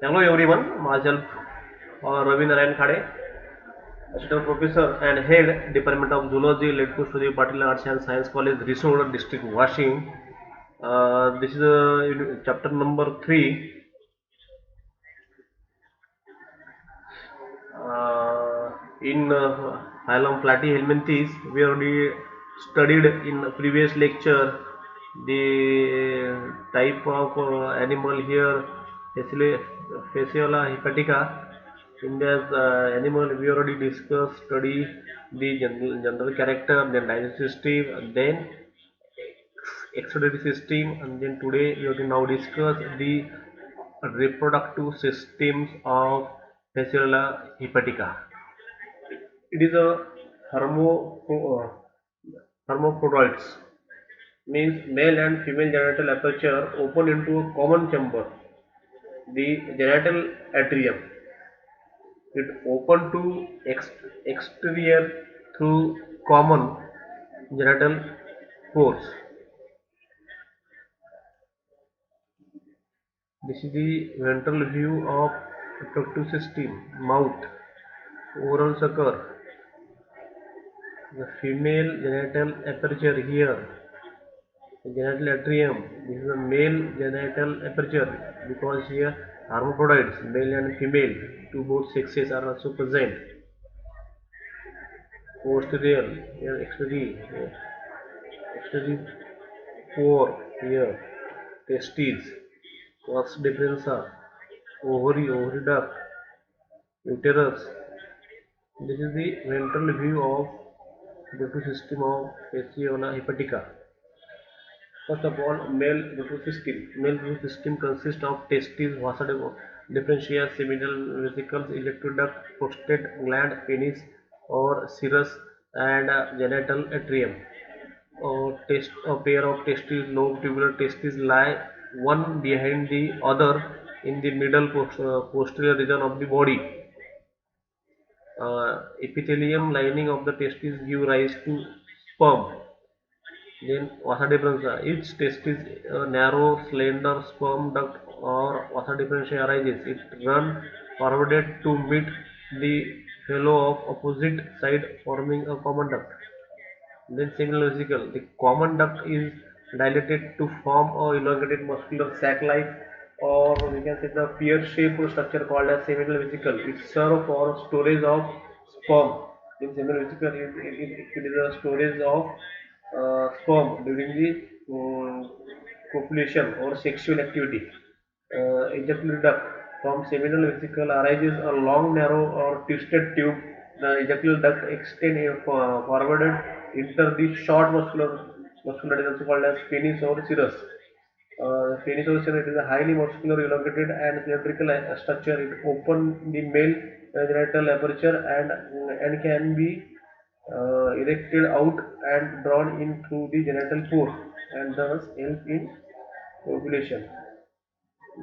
Hello everyone, myself Ravi Narayan Khade, Assistant Professor and Head Department of Zoology, Ledco Studio Patil Arts and Science College, Risod District, Washing. This is chapter number 3. In Phylum Platyhelminthes, we already studied in the previous lecture the type of animal here, Fasciola hepatica. In this animal, we already discussed, study the general character, then digestive system, then excretory system, and then today we have to now discuss the reproductive systems of Fasciola hepatica. It is a hermaphrodites, means male and female genital aperture open into a common chamber, the genital atrium. It open to exterior through common genital pores. This is the ventral view of reproductive system, mouth, oral sucker, the female genital aperture here, the genital atrium. This is the male genital aperture because here hermaphrodites, male and female, to both sexes are also present. Posterior, here exterior pore here, testes, vas deferens, ovary duct, uterus. This is the ventral view of reproductive system of Fasciola hepatica. First of all, male reproductive system. Male reproductive system consists of testes, vasa differentia, seminal vesicles, electroduct, prostate gland, penis or serous, and genital atrium. A pair of testes, lobe tubular testes lie one behind the other in the middle posterior region of the body. Epithelium lining of the testes give rise to sperm. Then vasa differentia. Each testis a narrow, slender sperm duct or vasa differentia arises. It runs forwarded to meet the fellow of opposite side, forming a common duct. Then seminal vesicle. The common duct is dilated to form a elongated muscular sac-like, or we can say the pear-shaped structure called as seminal vesicle. It serves for storage of sperm. In seminal vesicle, it is a storage of sperm during the copulation or sexual activity. Ejaculatory duct from seminal vesicle arises a long, narrow, or twisted tube. The ejaculatory duct extends forwarded enter the short muscular that is also called as penis or serous. Penis or serous, it is a highly muscular, elongated, and cylindrical structure. It open the male genital aperture and can be erected out and drawn in through the genital pore and thus help in ovulation.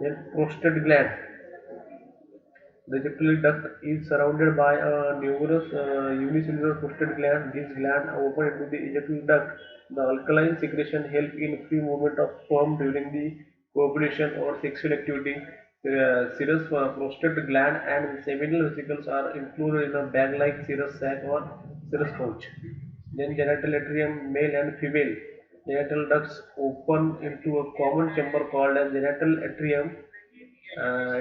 Then prostate gland. The ejaculatory duct is surrounded by a numerous unicellular prostate gland. These glands open into the ejaculatory duct. The alkaline secretion help in free movement of sperm during the copulation or sexual activity. Serous prostate gland and seminal vesicles are included in a bag-like serous sac or serous pouch. Then genital atrium, male and female. Genital ducts open into a common chamber called as genital atrium.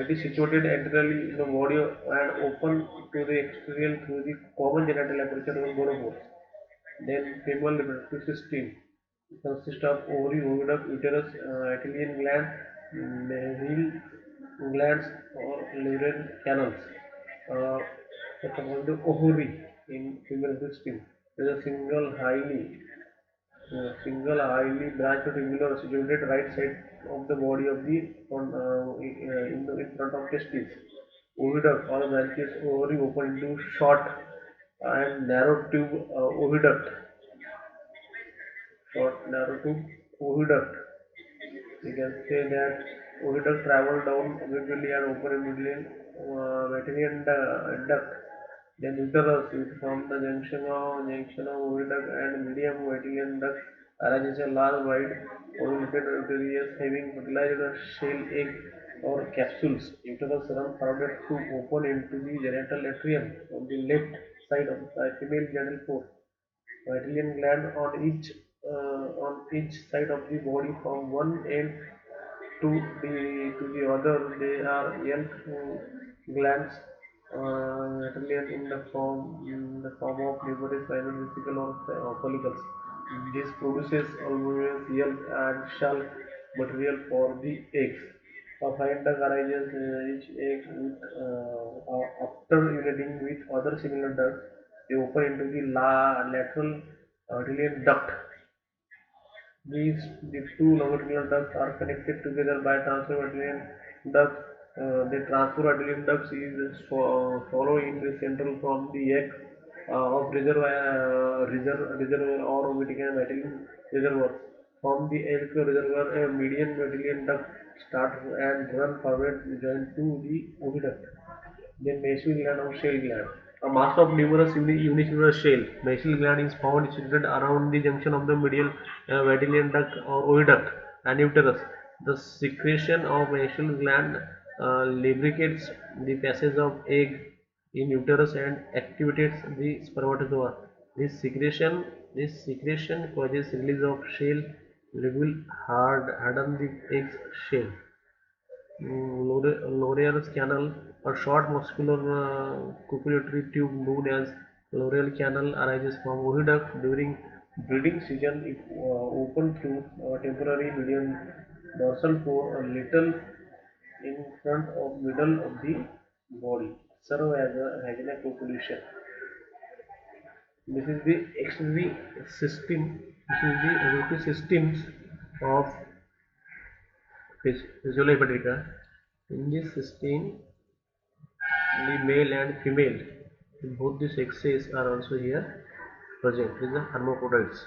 It is situated anteriorly in the body and open to the exterior through the common genital aperture or gonopores. Then female reproductive system consists of ovary, oviduct, uterus, Attilian gland, Mehil glands or Lewren canals. Uh, First of all, the ovary in female reproductive system is a single highly branched tubular situated right side of the body of the in front of testes. Oviduct or branches ovary open into short and narrow tube oviduct. Short narrow tube oviduct. We can say that oviduct travel down obliquely and open in between Meterian duct. Then uterus, which from the junction of oviduct and medium Meterian duct, arises a large white ornamented uterus having fertilized a shell egg or capsules. Uterus run forward to open into the genital atrium on the left side of the female genital pore. Mammalian gland on each side of the body from one end to the other. They are L2 glands, mammalian in the form of numerous primary vesicle or follicles. This produces albuminous yolk and shalk material for the eggs. A fine duct arises each egg after uniting with other similar ducts. They open into the lateral Adelian duct. The two longitudinal ducts are connected together by transverse Adelian duct. The transverse Adelian duct is swallow in the central from the egg of reservoir or Metillian reservoir. From the egg reservoir, a median Metillian duct starts and run forward joined to the oviduct. Then Mayfield gland or shale gland. A mass of numerous unicellular shale. Mayfield gland is found situated around the junction of the medial Vadilian duct or oviduct and uterus. The secretion of Mayfield gland lubricates the passage of egg in uterus and activates the spermatozoa. This secretion causes release of shale, will harden the egg's shell. L'Oreal's canal, a short muscular copulatory tube known as L'Oreal canal, arises from oviduct during breeding season. It open through temporary median dorsal pore a little in front of middle of the body. Serve as a vaginal copulation. This is the XV system. This is the rotative systems of Physiology Hepatica. In this system, the male and female, both the sexes are also here present. These are hermaphrodites.